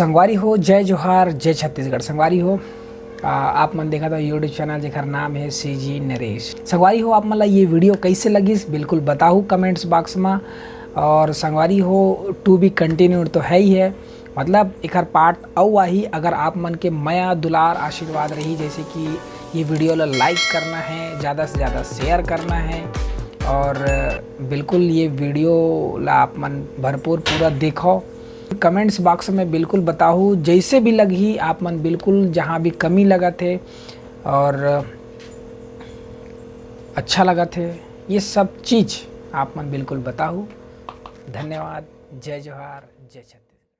संगवारी हो, जय जोहार, जय छत्तीसगढ़। संगवारी हो, आप मन देखा था यूट्यूब चैनल जेकर नाम है CG नरेश। संगवारी हो, आप मतलब ये वीडियो कैसे लगिस बिल्कुल बताओ कमेंट्स बॉक्स में। और संगवारी हो, टू बी कंटिन्यूड तो है ही है, मतलब एक पार्ट औ आही। अगर आप मन के मया दुलार आशीर्वाद रही, जैसे कि ये वीडियो ला लाइक करना है, ज़्यादा से ज़्यादा शेयर करना है, और बिल्कुल ये वीडियो ला आप मन भरपूर पूरा देखो। कमेंट्स बॉक्स में बिल्कुल बताओ जैसे भी लगी आप मन, बिल्कुल जहाँ भी कमी लगा थे और अच्छा लगा थे, ये सब चीज़ आप मन बिल्कुल बताओ। धन्यवाद। जय जोहार, जय छत्तीसगढ़।